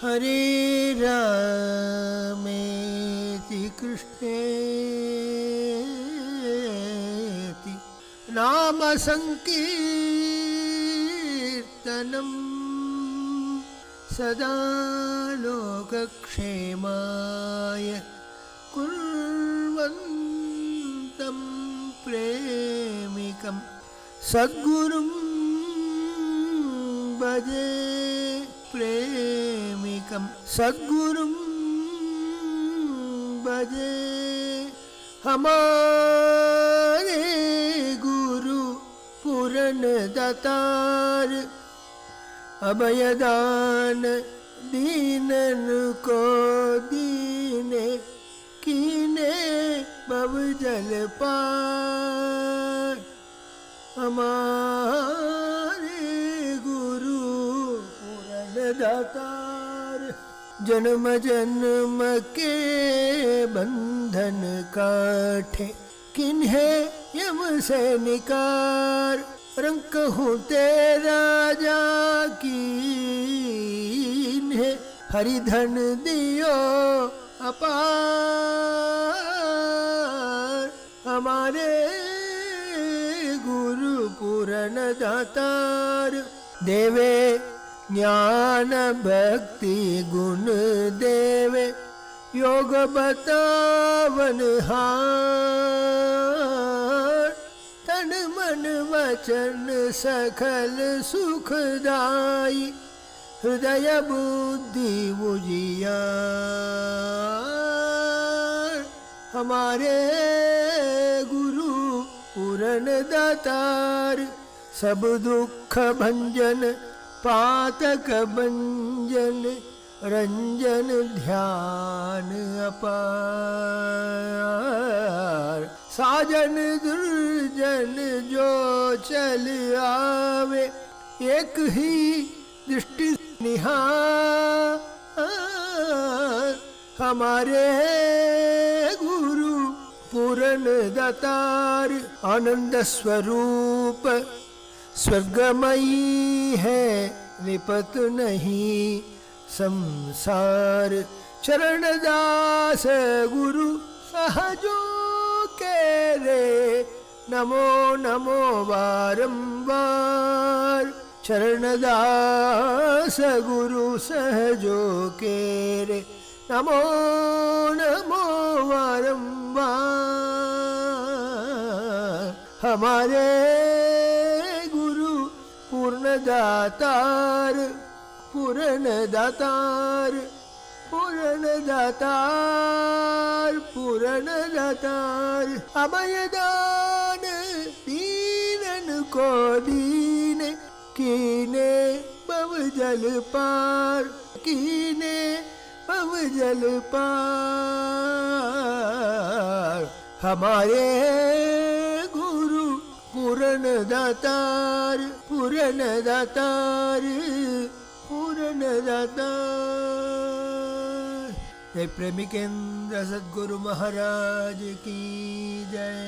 हरे रामेति कृष्णेति नाम संकीर्तनम् सदा लोकक्षेमाय कुर्वन्तं प्रेमिकं सद्गुरुं भजे प्रेमिकं सद्गुरुं भजे। हमारे गुरु पूरन दातार अभयदान दीनन को दीने कीने भवजल पार। हमारे गुरु पूरन दातार जन्म जन्म के बंधन काटे किन्हें यम से निकार। रंक हूँ तेरा जाकीन्हे हरिधन दियो अपार। हमारे गुरु पूरन दातार देवे ज्ञान भक्ति गुण देवे योग बतावन हार। तन मन वचन सकल सुखदाई हृदय बुद्धि उजियार। हमारे गुरु पूरन दातार सब दुख भंजन पातक भंजन रंजन ध्यान अपार। साजन दुर्जन जो चल आवे एक ही दृष्टि निहार। हमारे गुरु पूरन दातार आनंद स्वरूप स्वर्गमयी है विपत नहीं संसार। चरण दास गुरु सहजो के रे नमो नमो बारंबार। चरण दास गुरु सहजो के रे नमो नमो बारंबार। हमारे गुरु पूर्ण दातार पूर्ण दातार पूर्ण दातार पूर्ण दातार। अभयदान दीनन को दीन कीने भवजल पार कीने भवजल पार। हमारे गुरु पूर्ण दातार पूर्ण दातार पूर्ण दातार। जय प्रेमिकेंद्र सद्गुरु महाराज की जय।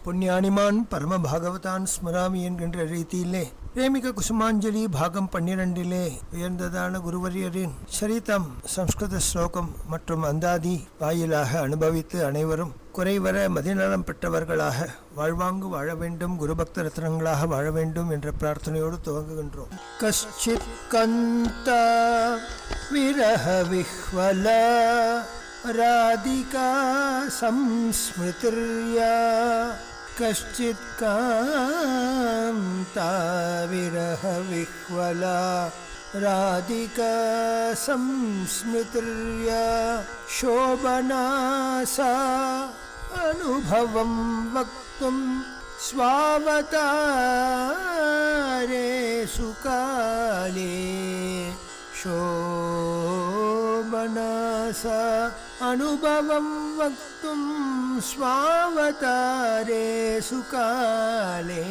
புண்ணியானிமான் பரம பாகவதான் ஸ்மராமி என்கின்ற ரீதியிலே பிரேமிக குசுமாஞ்சலி பாகம் 12 உயர்ந்ததான குருவரியரின் சரிதம் சம்ஸ்கிருத ஸ்லோகம் மற்றும் அந்தாதி வாயிலாக அனுபவித்து அனைவரும் குறைவர மதிநலம் பெற்றவர்களாக வாழ்வாங்கு வாழ வேண்டும், குருபக்த ரத்னங்களாக வாழ வேண்டும் என்ற பிரார்த்தனையோடு துவங்குகின்றோம். கஷ்சித் கந்தா விரஹ விஹ்வலா ராதிகா சம்ஸ்மிருதிர்யா கஷ்சித் காந்தா விரஹ விஹ்வலா ராதிகா சம்ஸ்மிருதிர்யா சோபனாசா அனுபவம் வக்தும் ஸ்வாவதாரே சுகாலே शोभनासा अनुभवं वक्तुं स्वावतारे सुकाले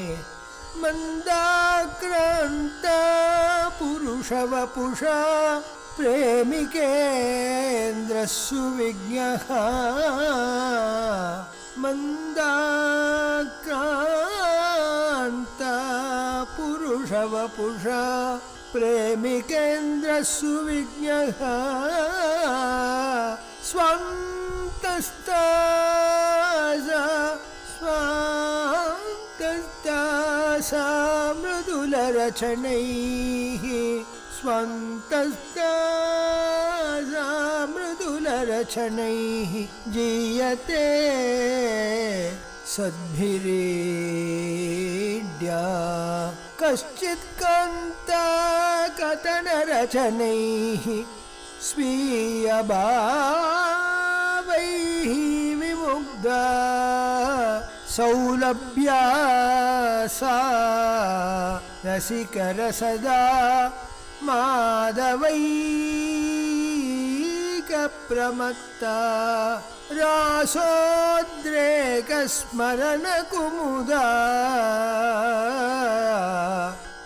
मन्दाक्रान्ता पुरुषवपुषा प्रेमिकेन्द्रः सुविज्ञः मन्दाक्रान्ता पुरुषवपुषा प्रेमिकेन्द्र सुविज्ञः स्वान्तस्तासा मृदुलरचनैः स्वान्तस्तासा मृदुलरचनैः जीयते सद्भिरीड्या कश्चित् कान्ता कथनरचनैः स्वीयभावैः विमुग्धा सौलभ्या सा रसिकरसदा माधवैकप्रमत्ता रासोद्रेकस्मरणकुमुदा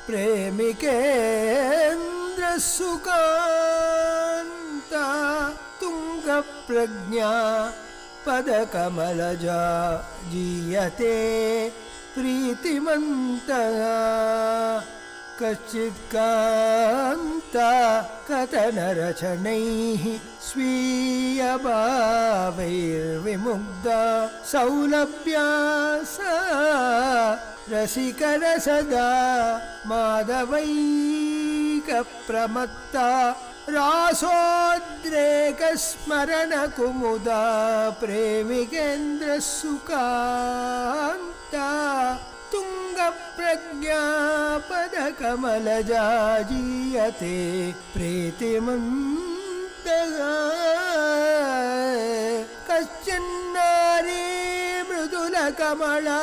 प्रेमिकेन्द्रसुकान्ता तुङ्गप्रज्ञा पदकमलजा जीयते प्रीतिमन्तः कश्चित् कान्ता कथनरचनैः स्वीयभावैर्विमुग्धा सौलभ्या सा रसिकरसदा माधवैकप्रमत्ता रासोद्रेकस्मरणकुमुदा प्रेमिकेन्द्रसुकान्ता तुङ्गप्रज्ञा पदकमलजा जीयते प्रीतिमन्तः कश्चिन्नारी मृदुलकमला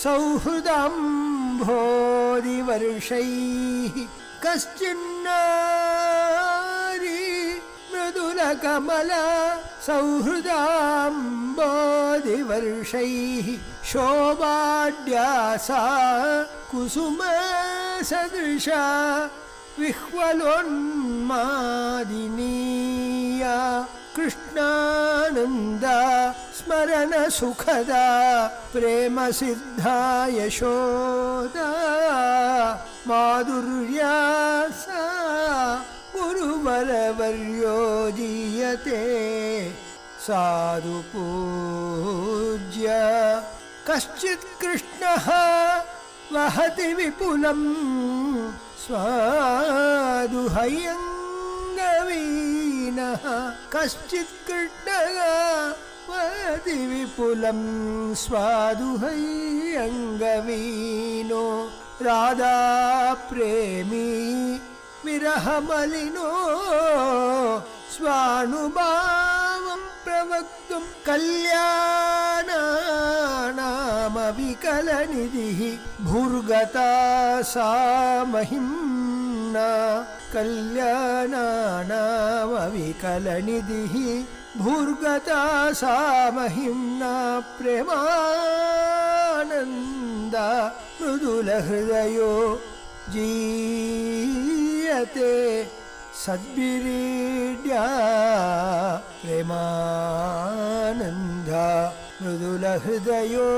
सौहृदाम्भोधिवर्षैः कश्चिन्नारी मृदुलकमला सौहृदाम्भोधिवर्षैः शोभाढ्यासा कुसुमसदृशा विह्वलोन्मादिनीया कृष्णानन्दा स्मरणसुखदा प्रेमसिद्धा यशोदा माधुर्या सा गुरुवरवर्यो जीयते साधु पूज्य कश्चित् कृष्णः वहति विपुलं स्वादुहयङ्गवीनः कश्चित् कृष्णः वहति विपुलं स्वादुहयङ्गवीनो राधा प्रेमी विरहमलिनो स्वानुभावं प्रवक्तुं कल्याणानामविकलनिधिः भूर्गता सा महिम्ना कल्याणानामविकलनिधिः भूर्गता सा महिम्ना प्रेमानन्दा मृदुलहृदयो जीयते सद्भिरीड्या प्रेमानन्दा मृदुलहृदयो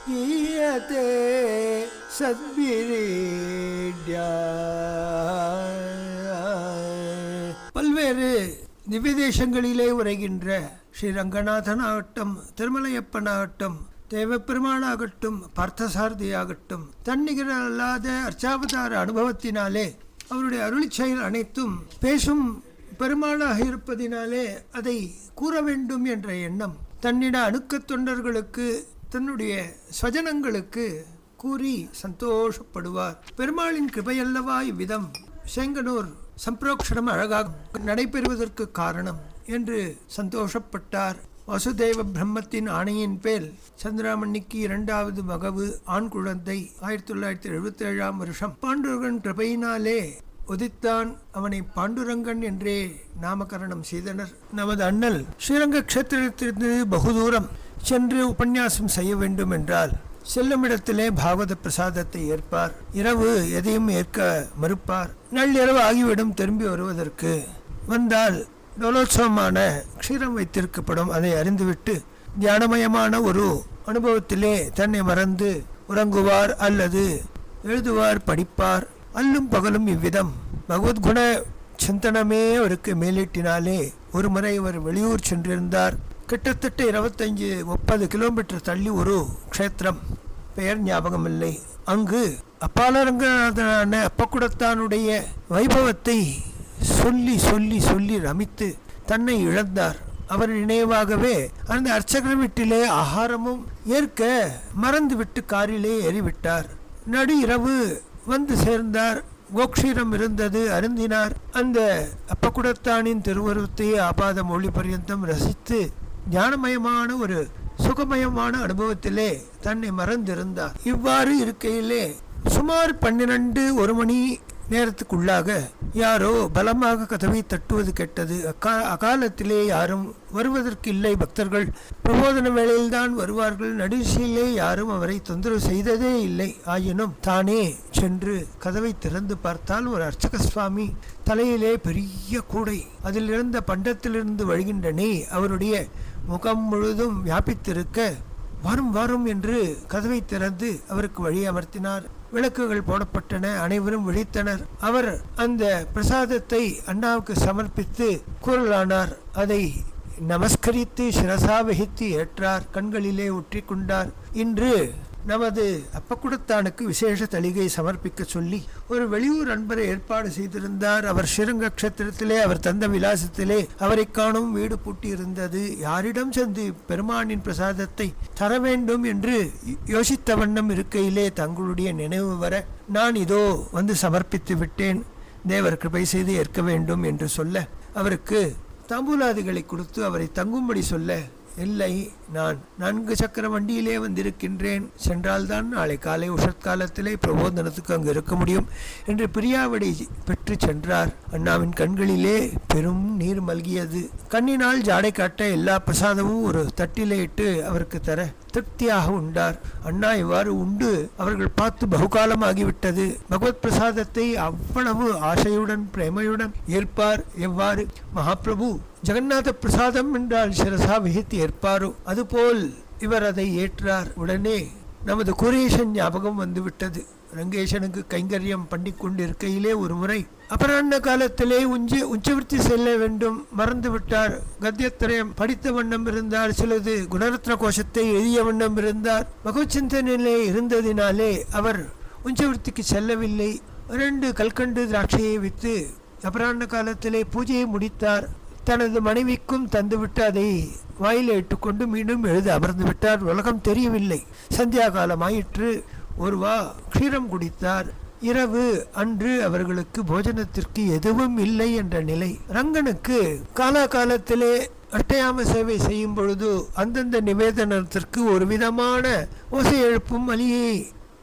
जीयते सद्भिरीड्या. பல்வேறு திவ்யதேசங்களிலே உரைகின்ற ஸ்ரீரங்கநாதனாகட்டும், திருமலையப்பனாகட்டும், தேவப்பெருமானாகட்டும், பார்த்தசாரதியாகட்டும், தன்னிகர அல்லாத அர்ச்சாவதார அனுபவத்தினாலே அவருடைய அருளி செயல் அனைத்தும் பேசும் பெருமாளாக இருப்பதினாலே அதை கூற வேண்டும் என்ற எண்ணம் தன்னிட அணுக்கத் தொண்டர்களுக்கு, தன்னுடைய ஸ்வஜனங்களுக்கு கூறி சந்தோஷப்படுவார். பெருமாளின் கிருபையல்லவா இவ்விதம் செங்கனூர் சம்பிரோக்ஷணம் அழகாக நடைபெறுவதற்கு காரணம் என்று சந்தோஷப்பட்டார். வசுதேவ பிரம்மத்தின் ஆணையின் பேர் சந்திராமணிக்கு 2வது மகவு ஆண் குழந்தை 1977ஆம் வருஷம் பாண்டுரங்கன் கிருபையினாலே உதித்தான். அவனை பாண்டுரங்கன் என்றே நாமகரணம் செய்தனர். நமது அண்ணல் ஸ்ரீரங்க கஷேத்திரத்திலிருந்து பகுதூரம் சென்று உபன்யாசம் செய்ய வேண்டும் என்றால் செல்லுமிடத்திலே பாகவத பிரசாதத்தை ஏற்பார். இரவு எதையும் ஏற்க மறுப்பார். நள்ளிரவு ஆகிவிடும் திரும்பி வருவதற்கு. வந்தால் டோலோத்சவமான க்ஷீரம் வைத்திருக்கப்படும். அதை அறிந்துவிட்டு தியானமயமான ஒரு அனுபவத்திலே தன்னை மறந்து உறங்குவார் அல்லது எழுதுவார், படிப்பார். அல்லும் பகலும் இவ்விதம் பகவத்குண சிந்தனமே அவருக்கு மேலிட்டினாலே ஒரு முறை அவர் வெளியூர் சென்றிருந்தார். கிட்டத்தட்ட 25-30 கிலோமீட்டர் தள்ளி ஒரு க்ஷேத்திரம், பெயர் ஞாபகம் இல்லை. அங்கு அப்பாலரங்கநாதனான அப்பக்குடத்தானுடைய வைபவத்தை சொல்லி சொல்லி சொல்லி ரமித்து தன்னை இழந்தார். அவர் நினைவாகவே அந்த அர்ச்சகர் வீட்டிலே ஆகாரமும் ஏற்க மறந்துவிட்டு காரிலே ஏறிவிட்டார். நடு இரவு வந்து சேர்ந்தார். கோக்ஷீரம் இருந்தது, அருந்தினார். அந்த அப்பக்குடத்தானின் திருவுருவத்தை ஆபாத மொழி பர்யந்தம் ரசித்து ஞானமயமான ஒரு சுகமயமான அனுபவத்திலே தன்னை மறந்திருந்தார். இவ்வாறு இருக்கையிலே சுமார் 12-1 மணி நேரத்துக்குள்ளாக யாரோ பலமாக கதவை தட்டுவது கேட்டது. அகாலத்திலே யாரும் வருவதற்கு இல்லை. பக்தர்கள் பிரபோதன வேளையில்தான் வருவார்கள். நடுசியிலே யாரும் அவரை தொந்தரவு செய்ததே இல்லை. ஆயினும் தானே சென்று கதவை திறந்து பார்த்தால் ஒரு அர்ச்சக சுவாமி தலையிலே பெரிய கூடை, அதில் இருந்த பண்டத்திலிருந்து வழிகின்ற நெய் அவருடைய முகம் முழுதும் வியாபித்திருக்க, வரும் வரும் என்று கதவை திறந்து அவருக்கு வழி அமர்த்தினார். விளக்குகள் போடப்பட்டன. அனைவரும் விழித்தனர். அவர் அந்த பிரசாதத்தை அண்ணாவுக்கு சமர்ப்பித்து கூறலானார். அதை நமஸ்கரித்து சிரசா வகித்து ஏற்றார். கண்களிலே ஒற்றி கொண்டார். இன்று நமது அப்பக்குடத்தானுக்கு விசேஷ தளிகை சமர்ப்பிக்க சொல்லி ஒரு வெளியூர் நண்பரை ஏற்பாடு செய்திருந்தார். அவர் ஸ்ரீரங்க க்ஷேத்திரத்திலே அவர் தந்த விலாசத்திலே அவரை காணும் வீடு பூட்டி இருந்தது. யாரிடம் சென்று பெருமானின் பிரசாதத்தை தர வேண்டும் என்று யோசித்த வண்ணம் இருக்கையிலே தங்களுடைய நினைவு வர, நான் இதோ வந்து சமர்ப்பித்து விட்டேன், தேவர் கிருபை செய்து ஏற்க வேண்டும் என்று சொல்ல, அவருக்கு தாம்பூலாதிகளை கொடுத்து அவரை தங்கும்படி சொல்ல, இல்லை, நான் 4 சக்கர வண்டியிலே வந்திருக்கின்றேன், சென்றால்தான் நாளை காலை உஷத்காலத்திலே பிரபோதனத்துக்கு அங்கு இருக்க முடியும் என்று பிரியாவிடை பெற்று சென்றார். அண்ணாவின் கண்களிலே பெரும் நீர் மல்கியது. கண்ணினால் ஜாடை காட்ட எல்லா பிரசாதமும் ஒரு தட்டிலே இட்டு அவருக்கு தர திருப்தியாக உண்டார். அண்ணா இவ்வாறு உண்டு அவர்கள் பார்த்து பகுகாலம் ஆகிவிட்டது. பகவத் பிரசாதத்தை அவ்வளவு ஆசையுடன் பிரேமையுடன் ஏற்பார். எவ்வாறு மகாபிரபு ஜெகநாத பிரசாதம் என்றால் சிரசா விகித்து ஏற்பாரோ அதுபோல் இவர் அதை ஏற்றார். உடனே நமது குரேஷன் ஞாபகம் வந்துவிட்டது. ரங்கேசனுக்கு கைங்கரியம் பண்ணி கொண்டிருக்கையிலே ஒரு முறை அபராண்ண காலத்திலே உஞ்சவிருத்தி செல்ல வேண்டும், மறந்து விட்டார். கத்தியத்திரயம் படித்த வண்ணம் இருந்தார். சிலது குணரத்ன கோஷத்தை எழுதிய வண்ணம் இருந்தார். பகவச்சிந்தனிலே இருந்ததினாலே அவர் உஞ்சவிருத்திக்கு செல்லவில்லை. 2 கல்கண்டு திராட்சையை விற்று அபராண்ண காலத்திலே பூஜையை முடித்தார். தனது மனைவிக்கும் தந்துவிட்டு அதை வாயில இட்டுக்கொண்டு மீண்டும் எழுத அமர்ந்து விட்டார். உலகம் தெரியவில்லை. சந்தியா காலம் ஆயிற்று. ஒரு க்ஷீரம் குடித்தார். இரவு அன்று அவர்களுக்கு போஜனத்திற்கு எதுவும் இல்லை என்ற நிலை. ரங்கனுக்கு காலாகாலத்திலே அட்டையாம சேவை செய்யும் பொழுது அந்தந்த நிவேதனத்திற்கு ஒரு விதமான ஓசை எழுப்பும் அலியை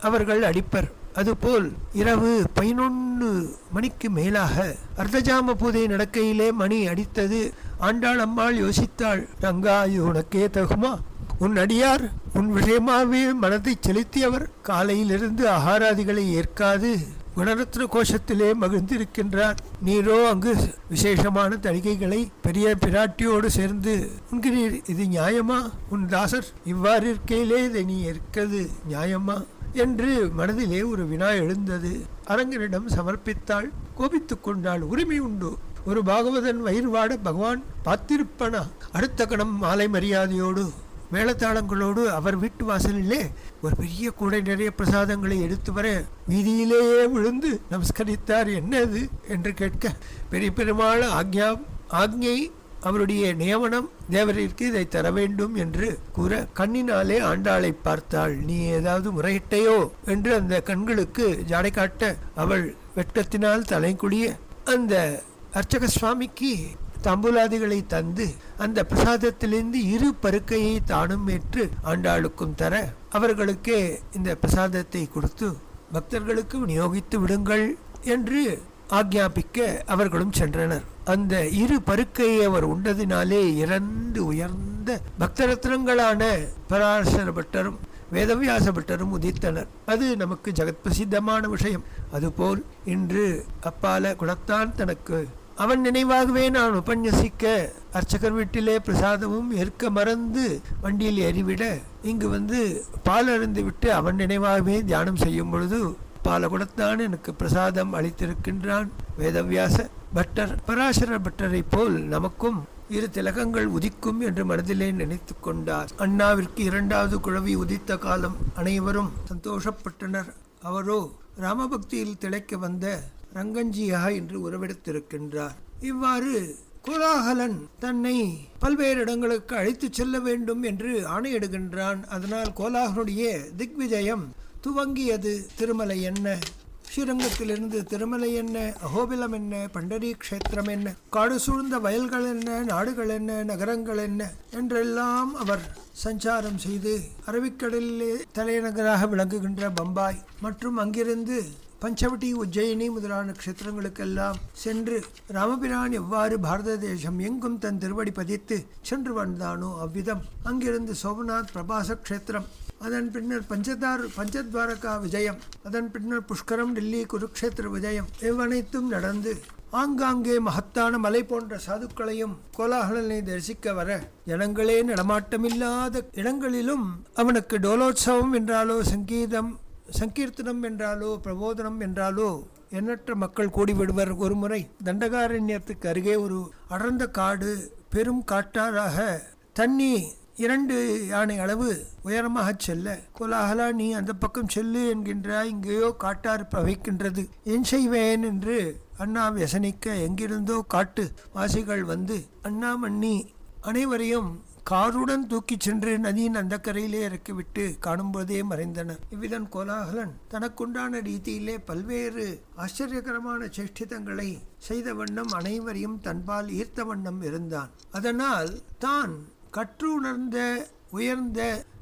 அவர்கள் அடிப்பர். அதுபோல் இரவு 11 மணிக்கு மேலாக அர்த்தஜாம பூஜை நடக்கையிலே மணி அடித்தது. ஆண்டாள் அம்மாள் யோசித்தாள், ரங்கா, இது உனக்கே தகுமா? உன் அடியார் உன் விஷயமாகவே மனதை செலுத்தியவர் காலையிலிருந்து ஆகாராதிகளை ஏற்காது குணரத்ன கோஷத்திலே மகிழ்ந்திருக்கின்றார். நீரோ அங்கு விசேஷமான தளிகைகளை பெரிய பிராட்டியோடு சேர்ந்து உண்கிறீர். இது நியாயமா? உன் தாசர் இவ்வாறு இருக்கையிலே இதை நீ ஏற்கிறது நியாயமா என்று மனதிலே ஒரு வினா எழுந்தது. அரங்கனிடம் சமர்ப்பித்தாள். கோபித்துக் கொண்டாள். உரிமை உண்டு. ஒரு பாகவதன் வயிறு வாட பகவான் பார்த்திருப்பனா? அடுத்த கணம் மாலை மரியாதையோடு மேளதாளங்களோடு அவர் வீட்டு வாசலிலே ஒரு பெரிய கூடை நிறைய பிரசாதங்களை எடுத்து வர வீதியிலேயே விழுந்து நமஸ்கரித்தார். என்னது என்று கேட்க, பெரிய பெருமாள் ஆக்ஞை, அவருடைய நியமனம், தேவரிற்கு இதை தர வேண்டும் என்று கூற கண்ணினாலே ஆண்டாளை பார்த்தாள். நீ ஏதாவது முறையிட்டையோ என்று அந்த கண்களுக்கு ஜாடை காட்ட அவள் வெட்கத்தினால் தலைக்குடிய அந்த அர்ச்சக சுவாமிக்கு தாம்பூலாதிகளை தந்து அந்த பிரசாதத்திலிருந்து 2 பருக்கையை தானும் ஏற்று ஆண்டாளுக்கும் தர அவர்களுக்கே இந்த பிரசாதத்தை கொடுத்து பக்தர்களுக்கு விநியோகித்து விடுங்கள் என்று ஆக்ஞாபிக்க அவர்களும் சென்றனர். அந்த 2 பருக்கையை அவர் உண்டதினாலே 2 உயர்ந்த பக்தரத்னங்களான பராசர பட்டரும் வேதவியாச பட்டரும் உதித்தனர். அது நமக்கு ஜகத் பிரசித்தமான விஷயம். அதுபோல் இன்று அப்பால குணத்தான் தனக்கு அவன் நினைவாகவே நான் உபன்யசிக்க அர்ச்சகர் வீட்டிலே பிரசாதமும் ஏற்க மறந்து வண்டியில் ஏறிவிட இங்கு வந்து பால் அருந்து விட்டு அவன் நினைவாகவே தியானம் செய்யும் பொழுது அப்பால கூடத்தான் எனக்கு பிரசாதம் அளித்திருக்கின்றான் வேதவியாச பட்டர். பராசர பட்டரை போல் நமக்கும் இரு திலகங்கள் உதிக்கும் என்று மனதிலே நினைத்து கொண்டார். அண்ணாவிற்கு இரண்டாவது குழவி உதித்த காலம் அனைவரும் சந்தோஷப்பட்டனர். அவரோ ராமபக்தியில் திளைக்க வந்த ரங்கஞ்சியா என்று உருவெடுத்திருக்கின்றார். இவ்வாறு கோலாகலன் தன்னை பல்வேறு இடங்களுக்கு அழைத்துச் செல்ல வேண்டும் என்று ஆணையிடுகின்றான். அதனால் கோலாகனுடைய திக்விஜயம் துவங்கியது. திருமலை என்ன, ஸ்ரீரங்கத்திலிருந்து திருமலை என்ன, அகோபிலம் என்ன, பண்டரி க்ஷேத்திரம் என்ன, காடு சூழ்ந்த வயல்கள் என்ன, நாடுகள் என்ன, நகரங்கள் என்ன என்றெல்லாம் அவர் சஞ்சாரம் செய்து அரபிக்கடலிலே தலைநகராக விளங்குகின்ற பம்பாய் மற்றும் அங்கிருந்து பஞ்சவட்டி, உஜ்ஜயினி முதலான க்ஷேத்திரங்களுக்கெல்லாம் சென்று ராமபிரான் எவ்வாறு பாரத தேசம் எங்கும் தன் திருவடி பதித்து சென்று வந்தானோ அவ்விதம் அங்கிருந்து சோமநாத் பிரபாச க்ஷேத்திரம், அதன் பின்னர் பஞ்சத்வாரகா விஜயம், அதன் பின்னர் புஷ்கரம், டெல்லி, குருக்ஷேத்திர விஜயம் இவ்வனைத்தும் நடந்து ஆங்காங்கே மகத்தான மலை போன்ற சாதுக்களையும் கோலாகலனை தரிசிக்க வர ஜனங்களே நடமாட்டமில்லாத இடங்களிலும் அவனுக்கு டோலோத்சவம் என்றாலோ சங்கீர்த்தனம் என்றாலோ பிரபோதனம் என்றாலோ எண்ணற்ற மக்கள் கூடிவிடுவர். ஒரு முறை தண்டகாரண்யத்துக்கு அருகே ஒரு அடர்ந்த காடு, பெரும் காட்டாராக தண்ணி 2 யானை அளவு உயரமாக செல்ல, கோலாகலா நீ அந்த பக்கம் செல்லு என்கின்றாய், இங்கேயோ காட்டாறு பவைக்கின்றது, என் செய்வேன் என்று அண்ணா வியசனிக்க எங்கிருந்தோ காட்டு வாசிகள் வந்து அண்ணாமண்ணி அனைவரையும் காருடன் தூக்கிச் சென்று நதியின் அந்த கரையிலே இறக்கிவிட்டு காணும்போதே மறைந்தனர். இவ்விதன் கோலாகலன் தனக்குண்டான ரீதியிலே பல்வேறு ஆச்சரியகரமான சேஷ்டிதங்களை செய்த வண்ணம் அனைவரையும் தன்பால் ஈர்த்த வண்ணம் இருந்தான். அதனால் தான் கற்று உணர்ந்த உயர்ந்த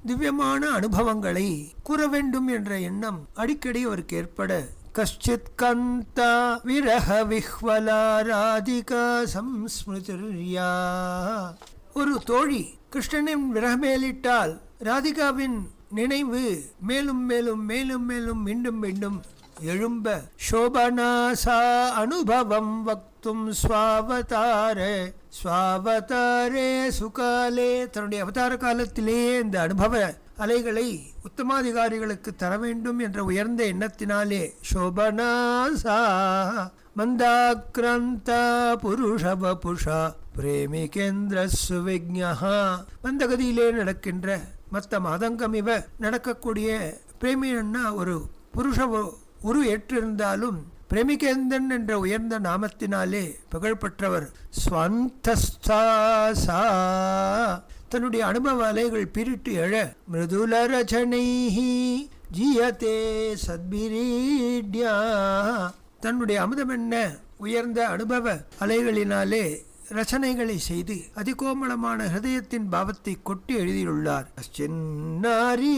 திவ்யமான அனுபவங்களை கூற வேண்டும் என்ற எண்ணம் அடிக்கடி அவருக்கு ஏற்பட, கஷ்டித் கந்தா விரஹ விஹ்வலா ராதிகா சம்ஸ்மிருதிர்யா, ஒரு தோழி கிருஷ்ணனின் விரகமேலிட்டால் ராதிகாவின் நினைவு மேலும் மேலும் மேலும் மேலும் மீண்டும் மீண்டும் எழும்ப, சோபனாசா அனுபவம் வக்தும் ஸ்வாவதாரே சுகாலே, தன்னுடைய அவதார காலத்திலேயே இந்த அனுபவ அலைகளை உத்தமாதிகாரிகளுக்கு தர வேண்டும் என்ற உயர்ந்த எண்ணத்தினாலே சோபனாசா மந்தாக்ராந்தா புருஷவபுஷா பிரேமிகேந்திர சுவிக்ஞஹா, மந்தகதியிலே நடக்கின்ற மத்த மாதங்கம் இவ நடக்கக்கூடிய பிரேமியன்னா ஒரு புருஷ உரு ஏற்றிருந்தாலும் பிரேமிகேந்தன் என்ற உயர்ந்த நாமத்தினாலே புகழ்பெற்றவர். ஸ்வந்தஸ்தாசா, தன்னுடைய அனுபவ அலைகள் பிரிட்டு எழ, மிருதுல ரச்சனைஹி ஜியதே சத்பிரீட்யா, தன்னுடைய அமுதம் என்ன உயர்ந்த அனுபவ அலைகளினாலே ரச்சனைகளை செய்து அதிகோமளமான ஹிருதயத்தின் பாவத்தை கொட்டி எழுதியுள்ளார். அச்சின்னாரி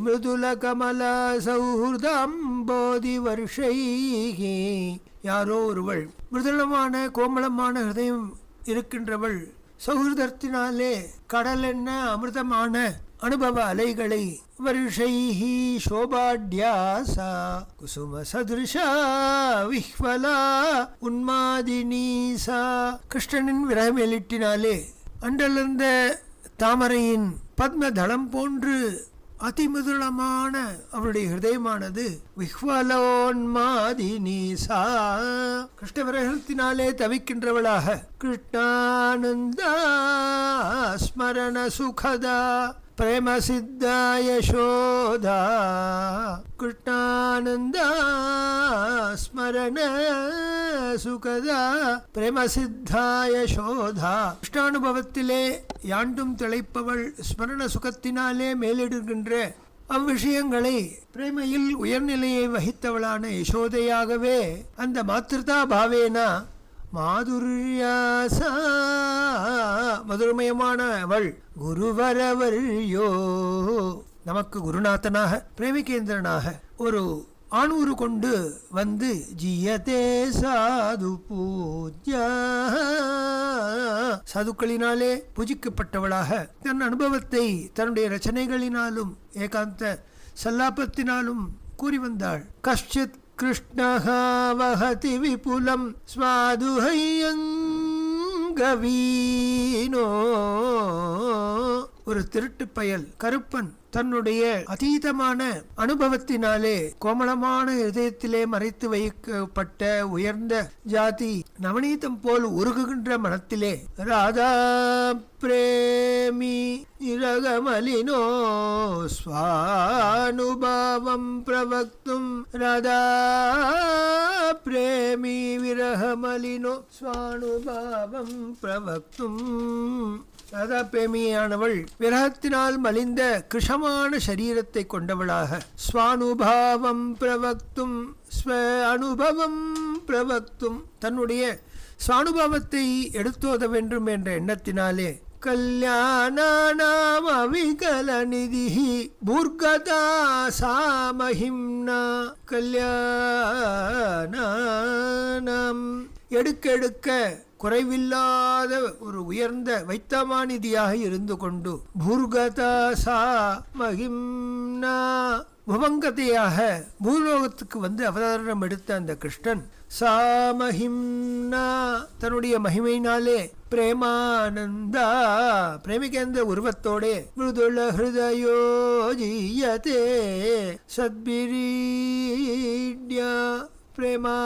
மிருதுல கமல சௌஹൃദம்போதி வருஷைஹி, யாரோ ஒருவள் மிருதுளமான கோமளமான ஹிருதயம் இருக்கின்றவள் சௌஹൃദத்தினாலே கடல் என்ன அமிர்தமான அனுபவ அலைகளை வருஷைஹி சோபாட்யாசா குசும சதுருஷா விஹ்வலா உன்மாதினீசா, கிருஷ்ணனின் விரகமேலிட்டினாலே அன்றலிருந்த தாமரையின் பத்மதளம் போன்று அதிமுதுளமான அவருடைய ஹிருதயமானது விஹ்வலோன்மாதினீசா, கிருஷ்ண விரகத்தினாலே தவிக்கின்றவளாக, கிருஷ்ணானந்தா ஸ்மரண சுகதா பிரேம சித்தா யசோதா, கிருஷ்ணானந்தா ஸ்மரண சுகதா பிரேம சித்தா யசோதா, கிருஷ்ணானுபவத்திலே யாண்டும் திளைப்பவள், ஸ்மரண சுகத்தினாலே மேலிடுகின்ற அவ்விஷயங்களை பிரேமையில் உயர்நிலையை வகித்தவளான யசோதையாகவே அந்த மாத்ருதா பாவேனா மாதுர்யாசா மதுரமயமான அவள் குருவரவர்யோ, நமக்கு குருநாதனாக பிரேமிகேந்திரனாக ஒரு ஆணூறு கொண்டு வந்து ஜியதே சாது பூஜ்யா, சாதுக்களினாலே பூஜிக்கப்பட்டவளாக தன் அனுபவத்தை தன்னுடைய ரச்சனைகளினாலும் ஏகாந்த சல்லாபத்தினாலும் கூறி வந்தாள். கஷ்டித் கிருஷ்ணஹா வஹதி விபுலம் ஸ்வாதுஹையங்கவீனோ, ஒரு திருட்டு பயல் கருப்பன் தன்னுடைய அதீதமான அனுபவத்தினாலே கோமளமான இதயத்திலே மறைத்து வைக்கப்பட்ட உயர்ந்த ஜாதி நவநீதம் போல் உருகுகின்ற மனத்திலே ராதா பிரேமி இரகமலினோ ஸ்வானுபாவம் பிரவக்தும் ராதா பிரேமி விரகமலினோ ஸ்வானுபாவம் பிரவக்தும். ராதா பிரேமியானவள் விரகத்தினால் மலிந்த கிருஷமான சரீரத்தை கொண்டவளாக ஸ்வானுபாவம் பிரவக்தும் ஸ்வ அனுபவம் பிரவக்தும் தன்னுடைய ஸ்வானுபாவத்தை எடுத்தோத வேண்டும் என்ற எண்ணத்தினாலே கல்யாணானாம் அவிகலநிதி பூர்கதா சாமஹிம்னா கல்யாணானாம் எடுக்க குறைவில்லாத ஒரு உயர்ந்த வைத்தமாநிதியாக இருந்து கொண்டு பூர்கதா சா மகிம்னா புவங்கதையாக பூலோகத்துக்கு வந்து அவதாரம் எடுத்த அந்த கிருஷ்ணன் சாமஹிம்னா தன்னுடைய மகிமையினாலே பிரேமானந்தா பிரேமிகேந்திர உருவத்தோடே மிருதுள ஹிருதயோஜீயதே சத்பிரீட்யா பிரேமானந்தா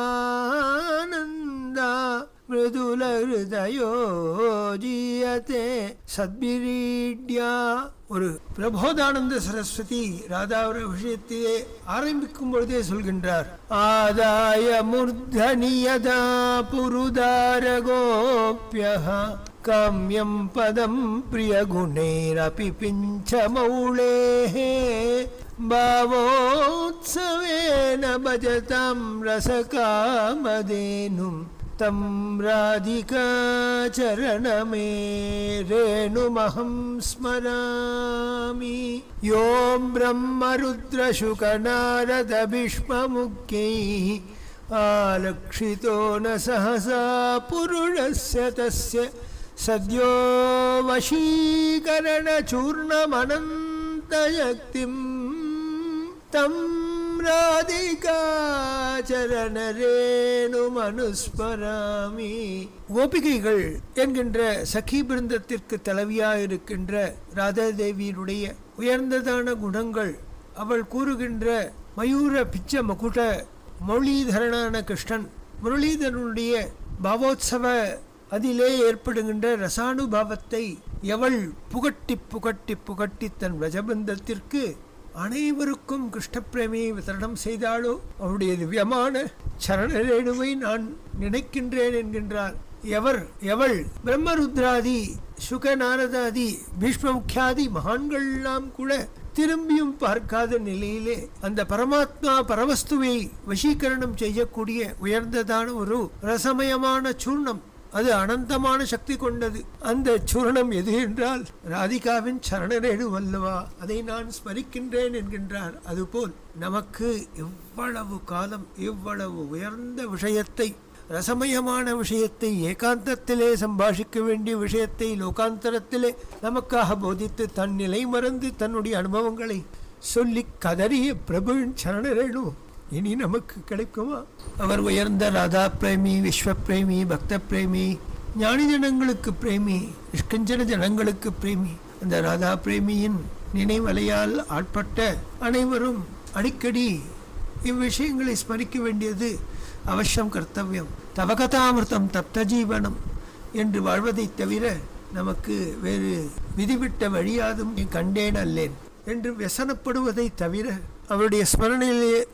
மிருதுல ஹிருதயோஜீயதே சத்பிரீட்யா. ஒரு பிரபோதானந்த சரஸ்வதி ராதாவுர விஷயத்திலே ஆரம்பிக்கும் பொழுதே சொல்கின்றார் ஆதாய மூர்தனியதா புருதார கோப்யஹ காம்யம் பதம் பிரியகுணேரபி பிஞ்சமௌளேஹ பாவோத்சவேன பஜதம் ரசகாமதேனும் தம் ராதிகா சரணமே ரேணுமஹம் ஸ்மராமி. யோம் பிரம்ம ருத்ர சுக நாரத பீஷ்ம முக்யைः ஆலக்ஷிதோ ந சஹசா புருஷஸ்ய தஸ்ய சத்யோ வசீகரண சூர்ணமனந்தயக்திம் தம் ராதிகா சரண ரேணுமனுஸ்மராமி. கோபிகைகள் என்கின்ற சఖி பிருந்தத்திற்கு தலைவியாயிருக்கின்ற ராதாதேவியினுடைய உயர்ந்ததான குணங்கள் அவள் கூறுகின்ற மயூர பிச்ச மகுட முரளீதரனான கிருஷ்ணன் முரளீதரனுடைய பாவோத்சவ அதிலே ஏற்படுகின்ற ரசானுபாவத்தை எவள் புகட்டி புகட்டி புகட்டி தன் ரஜபந்தத்திற்கு அனைவருக்கும் கிருஷ்ணப்பிரேமியை விதரணம் செய்தாளோ அவருடைய திவ்யமான சரணரேணுவை நான் நினைக்கின்றேன் என்கின்றார். எவள் பிரம்மருத்ராதி சுக நாரதாதி பீஷ்மமுக்கியாதி மகான்கள்லாம் கூட திரும்பியும் பார்க்காத நிலையிலே அந்த பரமாத்மா பரவஸ்துவை வசீகரணம் செய்யக்கூடிய உயர்ந்ததான ஒரு ரசமயமான சூர்ணம், அது அனந்தமான சக்தி கொண்டது. அந்த சூர்ணம் எது என்றால் ராதிகாவின் சரணரேணு வல்லவா, அதை நான் ஸ்மரிக்கின்றேன் என்கின்றார். அதுபோல் நமக்கு எவ்வளவு காலம் இவ்வளவு உயர்ந்த விஷயத்தை ரசமயமான விஷயத்தை ஏகாந்தத்திலே சம்பாஷிக்க வேண்டிய விஷயத்தை லோகாந்தரத்திலே நமக்காக போதித்து தன் நிலை மறந்து தன்னுடைய அனுபவங்களை சொல்லி கதறிய பிரபுவின் சரணரேணு இனி நமக்கு கிடைக்குமா? அவர் உயர்ந்த ராதா பிரேமி, விஸ்வ பிரேமி, பக்த பிரேமி, ஞானி ஜனங்களுக்கு பிரேமி, நிஷ்கஞ்சன ஜனங்களுக்கு பிரேமி. அந்த ராதா பிரேமியின் நினைவலையால் ஆட்பட்ட அனைவரும் அடிக்கடி இவ்விஷயங்களை ஸ்மரிக்க வேண்டியது அவசியம், கர்த்தவியம். தவகதாமிருத்தம் தப்த ஜீவனம் என்று வாழ்வதை தவிர நமக்கு வேறு விதிவிட்ட வழியாதும் கண்டேன் அல்லேன் என்று व्यसனப்படுவதை தவிர, அவருடைய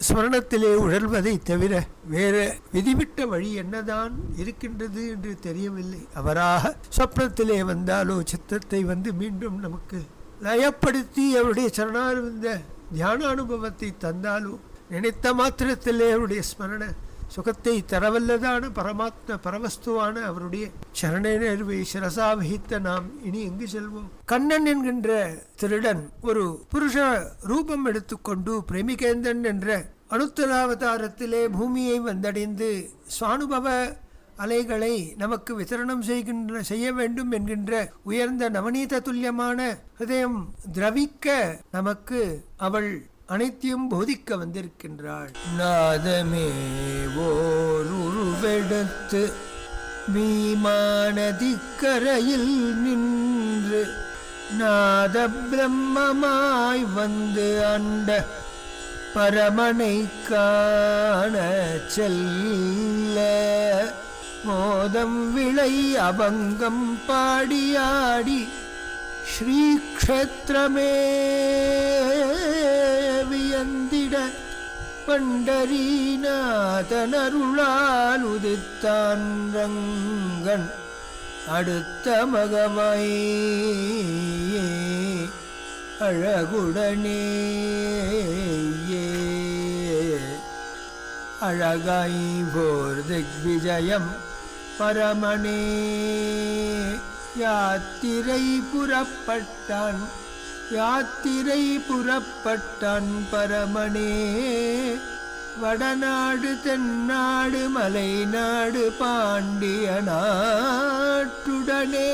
ஸ்மரணத்திலே உழல்வதை தவிர வேறு விதிவிட்ட வழி என்னதான் இருக்கின்றது என்று தெரியவில்லை. அவராக சொப்னத்திலே வந்தாலோ சித்தத்தை வந்து மீண்டும் நமக்கு லயப்படுத்தி அவருடைய சரணாரவிந்த தியான அனுபவத்தை தந்தாலோ நினைத்த மாத்திரத்திலே அவருடைய ஸ்மரண சுகத்தை தரவல்லதான பரமாத்ம பரவஸ்துவான அவருடைய சரணேர்வை சிரசா வகித்த நாம் இனி எங்கு செல்வோம்? கண்ணன் என்கின்ற திருடன் ஒரு புருஷ ரூபம் எடுத்துக்கொண்டு பிரேமிகேந்தன் என்ற அனுத்தராவதாரத்திலே பூமியை வந்தடைந்து சுவானுபவ அலைகளை நமக்கு விதரணம் செய்ய வேண்டும் என்கின்ற உயர்ந்த நவநீத துல்லியமான ஹிருதயம் திரவிக்க நமக்கு அவள் அனைத்தையும் போதிக்க வந்திருக்கின்றாள். நாதமே ஓருருவெடுத்து வீமானதிக்கரையில் நின்று நாத பிரம்மமாய் வந்து அண்ட பரமனை காண செல்ல மோதம் விளை அபங்கம் பாடியாடி ஸ்ரீக்ஷேத்திரமே வியந்திட பண்டரீநாதனருளால் உதித்தான் ரங்கன் அடுத்த மகமாய் அழகுடனே அழகாய் போர் திக்விஜயம் பரமனே யாத்திரை புறப்பட்டான் பரமனே வடநாடு தென்னாடு மலைநாடு பாண்டிய நாட்டுடனே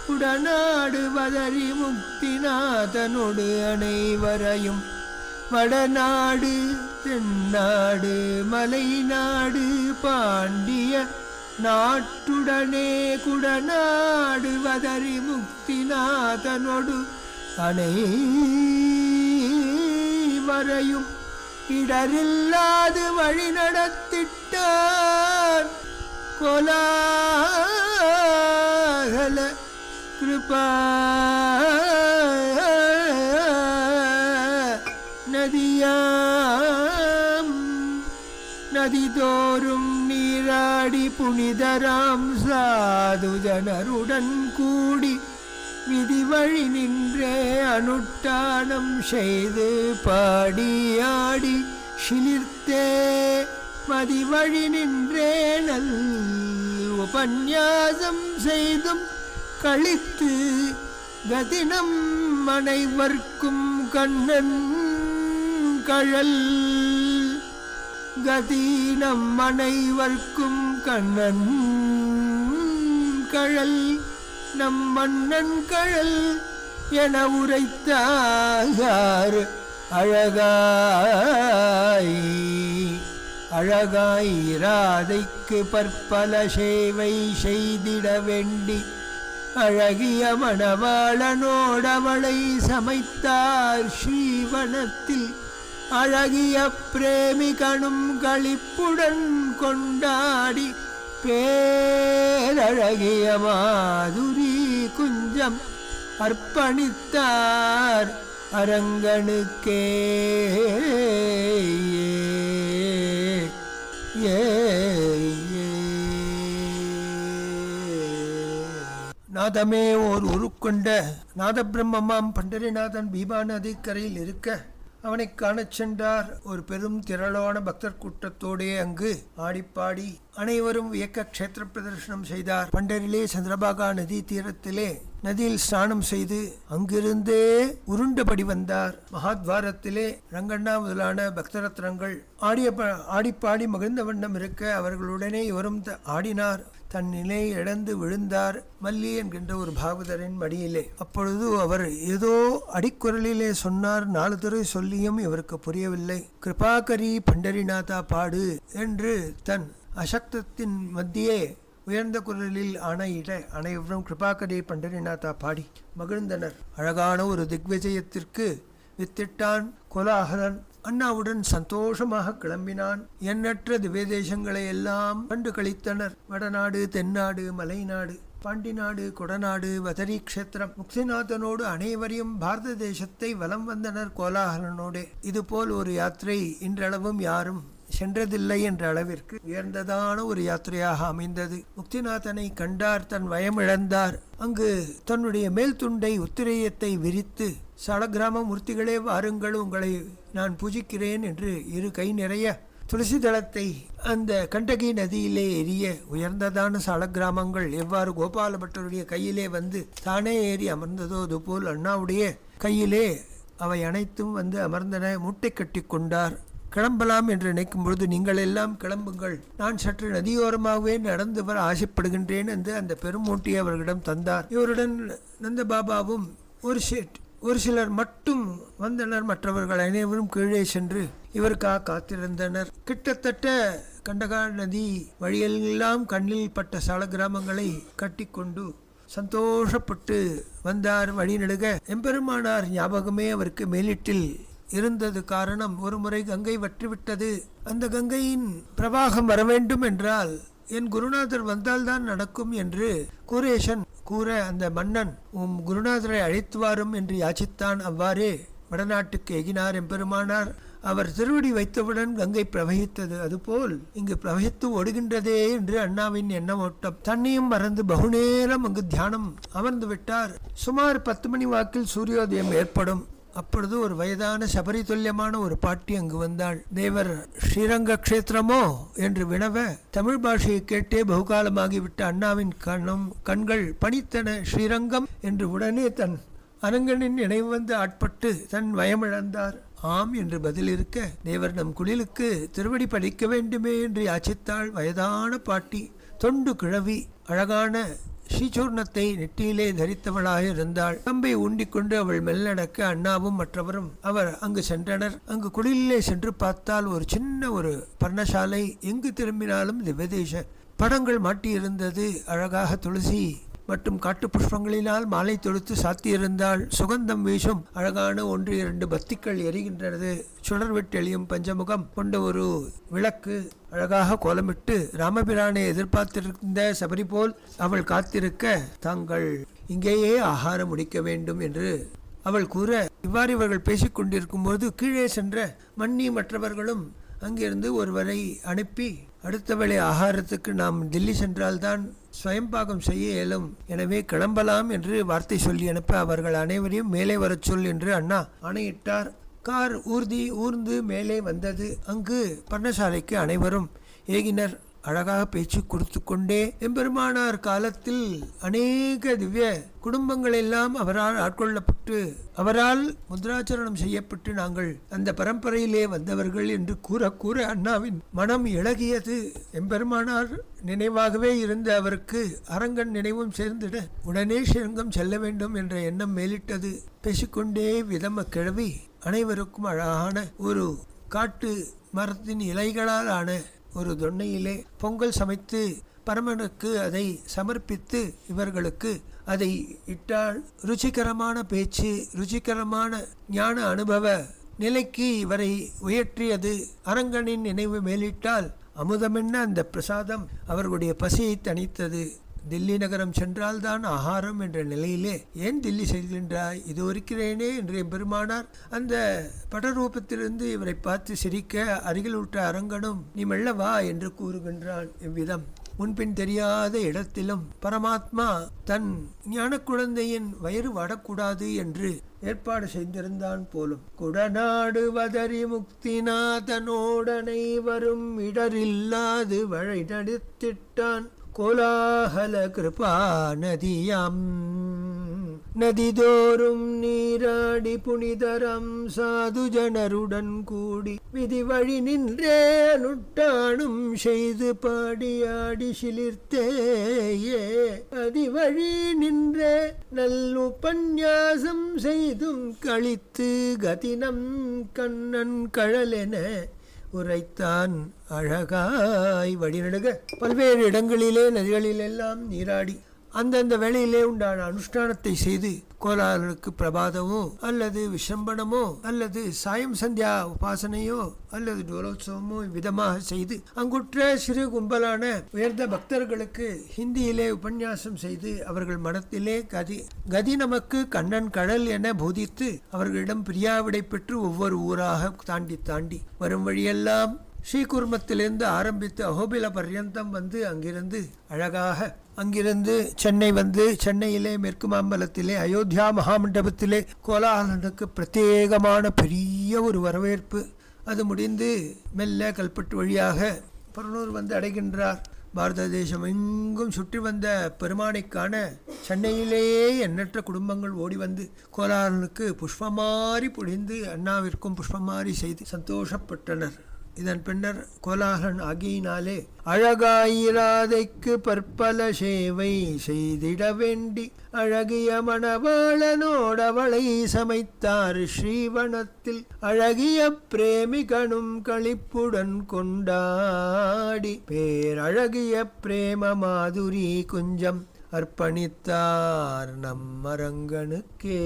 குடநாடு வதரி முக்திநாதனோடு அனைவரையும் வடநாடு தென்னாடு மலைநாடு பாண்டிய நாட்டுடனே குடநாடு வதரி முக்திநாதனோடு அனைவரையும் இடரில்லாது வழி நடத்திட்டான் கோலாகல கிருபா நதியாம் நதிதோறும் நீராடி புனிதராம் சாது ஜனருடன் கூடி விதி வழி நின்றே அனுஷ்டானம் செய்து பாடியாடி சிலிர்த்தே மதிவழி நின்றே நல் உபன்யாசம் செய்தும் கழித்து கதினம் அனைவர்க்கும் கண்ணன் கழல் கதீனம் அனைவர்க்கும் கண்ணன் கழல் நம் மன்னன் கழல் என உரைத்தார் அழகாய் ராதைக்கு பற்பல சேவை செய்திட வேண்டி அழகிய மணவாளனோடவளை சமைத்தார் ஸ்ரீவனத்தில் அழகிய பிரேமிகனும் களிப்புடன் கொண்டாடி பேரழகிய மாதுரி குஞ்சம் அர்ப்பணித்தார் அரங்கனுக்கே நாதமே ஓர் உருக்கொண்ட நாத பிரம்மமாம் பண்டரிநாதன் பீமா நதிக்கரையில் இருக்க அவனை காணச் சென்றார். ஒரு பெரும் திரளான பக்தர் கூட்டத்தோடே அங்கு ஆடிப்பாடி அனைவரும் வியக்க க்ஷேத்திர பிரதர்சனம் செய்தார். பண்டரிலே சந்திரபாகா நதி தீரத்திலே நதியில் ஸ்நானம் செய்து அங்கிருந்தே உருண்டபடி வந்தார். மகாத்வாரத்திலே ரங்கண்ணா முதலான பக்தரத்னங்கள் ஆடிப்பாடி மகிழ்ந்த வண்ணம் இருக்க அவர்களுடனே இவரும் ஆடினார். தன் நிலையை இழந்து விழுந்தார் மல்லி என்கின்ற ஒரு பாகவதரின் மடியிலே. அப்பொழுது அவர் ஏதோ அடிக்குரலிலே சொன்னார். 4 தடவை சொல்லியும் இவருக்கு புரியவில்லை. கிருபாகரி பண்டரிநாதா பாடு என்று தன் அசக்தத்தின் மத்தியே உயர்ந்த குரலில் ஆணையிட அனைவரும் கிருபாகரி பண்டரிநாதா பாடி மகிழ்ந்தனர். அழகான ஒரு திக்விஜயத்திற்கு வித்திட்டான் கோலாகலன். அண்ணாவுடன் சந்தோஷமாக கிளம்பினான். எண்ணற்ற திவ்யதேசங்களை எல்லாம் கண்டு கழித்தனர். வடநாடு தென்னாடு மலைநாடு பாண்டிநாடு கொடநாடு வதரி க்ஷேத்திரம் முக்திநாதனோடு அனைவரையும் பாரத தேசத்தை வலம் வந்தனர் கோலாகலனோடு. இதுபோல் ஒரு யாத்திரை இன்றளவும் யாரும் சென்றதில்லை என்ற அளவிற்கு உயர்ந்ததான ஒரு யாத்திரையாக அமைந்தது. முக்திநாதனை கண்டார். தன் வயமிழந்தார். அங்கு தன்னுடைய மேல் துண்டை உத்திரேயத்தை விரித்து சாலக்கிராம மூர்த்திகளே வாருங்கள், உங்களை நான் பூஜிக்கிறேன் என்று 2 கை நிறைய துளசி தளத்தை அந்த கண்டகி நதியிலே எரிய உயர்ந்ததான சாலக்கிராமங்கள் எவ்வாறு கோபால பட்டருடைய கையிலே வந்து தானே ஏறி அமர்ந்ததோ அதுபோல் அண்ணாவுடைய கையிலே அவை அனைத்தும் வந்து அமர்ந்தன. மூட்டை கட்டி கொண்டார். கிளம்பலாம் என்று நினைக்கும் பொழுது நீங்கள் எல்லாம் கிளம்புங்கள், நான் சற்று நதியோரமாகவே நடந்து வர ஆசைப்படுகின்றேன் என்று அந்த பெருமூட்டியை அவர்களிடம் தந்தார். இவருடன் நந்த பாபாவும் ஒரு சிலர் மட்டும் வந்தனர். மற்றவர்கள் அனைவரும் கீழே சென்று இவருக்காக காத்திருந்தனர். கிட்டத்தட்ட கண்டகா நதி வழியெல்லாம் கண்ணில் பட்ட சால கிராமங்களை கட்டி கொண்டு சந்தோஷப்பட்டு வந்தார். வழிநடுக எம்பெருமானார் ஞாபகமே அவருக்கு மேலிட்டில் இருந்தது. காரணம், ஒரு முறை கங்கை வற்றிவிட்டது. அந்த கங்கையின் பிரவாகம் வர வேண்டும் என்றால் என் குருநாதர் வந்தால்தான் நடக்கும் என்று கூரேசன் கூற, அந்த மன்னன் குருநாதரை அழைத்து வாரும் என்று யாச்சித்தான். அவ்வாறே வடநாட்டுக்கு எகினார் எம்பெருமானார். அவர் திருவடி வைத்தவுடன் கங்கை பிரவகித்தது. அதுபோல் இங்கு பிரவகித்து ஓடுகின்றதே என்று அண்ணாவின் எண்ணமோட்டம். தன்னையும் மறந்து பகுநேரம் அங்கு தியானம் அமர்ந்து விட்டார். சுமார் 10 மணி வாக்கில் சூரியோதயம் ஏற்படும். அப்பொழுது ஒரு வயதான சபரி துல்லியமான ஒரு பாட்டி அங்கு வந்தாள். தேவர் ஸ்ரீரங்க க்ஷேத்திரமோ என்று வினவ, தமிழ் பாஷையை கேட்டே பகுகாலமாகிவிட்ட அண்ணாவின் கண்கள் பணித்தன. ஸ்ரீரங்கம் என்று உடனே தன் அரங்கனின் நினைவு வந்து ஆட்பட்டு தன் வயமிழந்தார். ஆம் என்று பதிலிருக்க, தேவர் நம் குடிலுக்கு திருவடி படிக்க வேண்டுமே என்று யாச்சித்தாள் வயதான பாட்டி. தொண்டு கிழவி, அழகான ஸ்ரீசூர்ணத்தை நெற்றியிலே தரித்தவளாக இருந்தாள். கம்பை ஊண்டிக்கொண்டு அவள் மெல்லடக்க அண்ணாவும் மற்றவரும் அவர் அங்கு சென்றனர். அங்கு குடிலே சென்று பார்த்தால் ஒரு சின்ன ஒரு பர்ணசாலை. எங்கு திரும்பினாலும் திவ்யதேச படங்கள் மாட்டியிருந்தது. அழகாக துளசி மற்றும் காட்டு புஷ்பங்களினால் மாலை தொடுத்து சாத்தியிருந்தாள். சுகந்தம் வீசும் அழகான 1-2 பத்திகள் எரிகின்றது. சுடர்விட்டு எளியும் பஞ்சமுகம் கொண்ட ஒரு விளக்கு அழகாக கோலமிட்டு ராமபிரானை எதிர்பார்த்திருந்த சபரி போல் அவள் காத்திருக்க, தாங்கள் இங்கேயே ஆகாரம் முடிக்க வேண்டும் என்று அவள் கூற, இவ்வாறு இவர்கள் பேசிக்கொண்டிருக்கும் போது கீழே சென்ற மன்னி மற்றவர்களும் அங்கிருந்து ஒருவரை அனுப்பி, அடுத்த வேளை ஆகாரத்துக்கு நாம் தில்லி சென்றால்தான் ஸ்வயம்பாகம் செய்ய இயலும், எனவே கிளம்பலாம் என்று வார்த்தை சொல்லி அனுப்ப அவர்கள் அனைவரையும் மேலே வரச் சொல் என்று அண்ணா ஆணையிட்டார். கார் ஊர்ந்து மேலே வந்தது. அங்கு பர்ணசாலைக்கு அனைவரும் ஏகினர். அழகாக பேச்சு கொடுத்து கொண்டே எம்பெருமானார் காலத்தில் அநேக திவ்ய குடும்பங்கள் எல்லாம் அவரால் ஆட்கொள்ளப்பட்டு அவரால் முத்ராச்சரணம் செய்யப்பட்டு நாங்கள் அந்த பரம்பரையிலே வந்தவர்கள் என்று கூற அண்ணாவின் மனம் இளகியது. எம்பெருமானார் நினைவாகவே இருந்த அவருக்கு அரங்கன் நினைவும் சேர்ந்திட உடனே ஸ்ரீரங்கம் செல்ல வேண்டும் என்ற எண்ணம் மேலிட்டது. பேசிக்கொண்டே விதம கிழவி அனைவருக்கும் அழகான ஒரு காட்டு மரத்தின் இலைகளால் ஆன ஒரு தொன்னையிலே பொங்கல் சமைத்து பரமனுக்கு அதை சமர்ப்பித்து இவர்களுக்கு அதை இட்டால். ருச்சிகரமான பேச்சு, ருச்சிகரமான ஞான அனுபவ நிலைக்கு இவரை உயர்த்தியது. அரங்கனின் நினைவு மேலிட்டால் அமுதமென்ன அந்த பிரசாதம் அவர்களுடைய பசியை தணித்தது. தில்லி நகரம் சென்றால்தான் ஆகாரம் என்ற நிலையிலே, ஏன் தில்லி செல்கின்றாய், இது இருக்கிறேனே என்று பெருமானார் அந்த படரூபத்திலிருந்து இவரை பார்த்து சிரிக்க, அருகில் விட்ட அரங்கனும் நீ மெல்ல வா என்று கூறுகின்றான். இவ்விதம் முன்பின் தெரியாத இடத்திலும் பரமாத்மா தன் ஞான குழந்தையின் வயிறு வாடக்கூடாது என்று ஏற்பாடு செய்திருந்தான் போலும். குடநாடு வதறி முக்திநாதனோடனை வரும் இடரில்லாது வழி நடத்திட்டான் கோலாகல கிருபா நதியாம். நதிதோறும் நீராடி புனிதரம் சாது ஜனருடன் கூடி விதி வழி நின்றே அனுட்டானும் செய்து பாடியாடி சிலிர்த்தேயே அதிவழி நின்றே நல்லுபன்யாசம் செய்தும் கழித்து கதினம் கண்ணன் கழலென உரைத்தான் அழகாய். வழிநடுக பல்வேறு இடங்களிலே நதிகளிலெல்லாம் நீராடி அந்தந்த வேளையிலே உண்டான அனுஷ்டானத்தை செய்து கோலாலனுக்கு பிரபாதமோ அல்லது விசம்பனமோ அல்லது சாயம் சந்தியா உபாசனையோ அல்லது டோலோத்சவமோ விதமாக செய்து அங்குற்ற சிறு கும்பலான உயர்ந்த பக்தர்களுக்கு ஹிந்தியிலே உபன்யாசம் செய்து அவர்கள் மனத்திலே கதி நமக்கு கண்ணன் கடல் என போதித்து அவர்களிடம் பிரியாவிடை பெற்று ஒவ்வொரு ஊராக தாண்டி வரும் வழியெல்லாம் ஸ்ரீகுர்மத்திலிருந்து ஆரம்பித்து அஹோபில பர்யந்தம் வந்து அங்கிருந்து சென்னை வந்து சென்னையிலே மேற்கு மாம்பலத்திலே அயோத்தியா மகாமண்டபத்திலே கோலாகலனுக்கு பிரத்யேகமான பெரிய ஒரு வரவேற்பு. அது முடிந்து மெல்ல கல்பட்டு வழியாக பரனூர் வந்து அடைகின்றார். பாரத தேசம் எங்கும் சுற்றி வந்த பெருமானைக்கான சென்னையிலேயே எண்ணற்ற குடும்பங்கள் ஓடி வந்து கோலாகலனுக்கு புஷ்பமாரி பொழிந்து அண்ணாவிற்கும் புஷ்பமாரி செய்து சந்தோஷப்பட்டனர். இதன் பின்னர் கோலாகலன் ஆகியினாலே அழகாயிராதைக்கு பற்பல சேவை செய்திட வேண்டி அழகிய மணவாளனோடவளை சமைத்தார் ஸ்ரீவனத்தில் அழகிய பிரேமிகனும் களிப்புடன் கொண்டாடி பேரழகிய பிரேம மாதுரி குஞ்சம் அர்ப்பணித்தார் நம்மரங்கனுக்கே.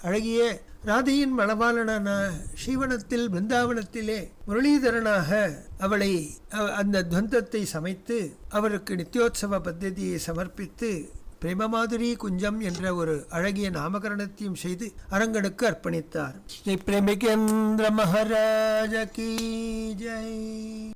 அழகிய ராதையின் மணவாளனான ஸ்ரீவனத்தில் பிருந்தாவனத்திலே முரளிதரனாக அவளை அந்த துவந்தத்தை சமைத்து அவருக்கு நித்யோத்சவ பத்ததியை சமர்ப்பித்து பிரேமமாதுரி குஞ்சம் என்ற ஒரு அழகிய நாமகரணத்தையும் செய்து அரங்கனுக்கு அர்ப்பணித்தார். ஸ்ரீ பிரேமிகேந்திர மகாராஜ கீ ஜெய்.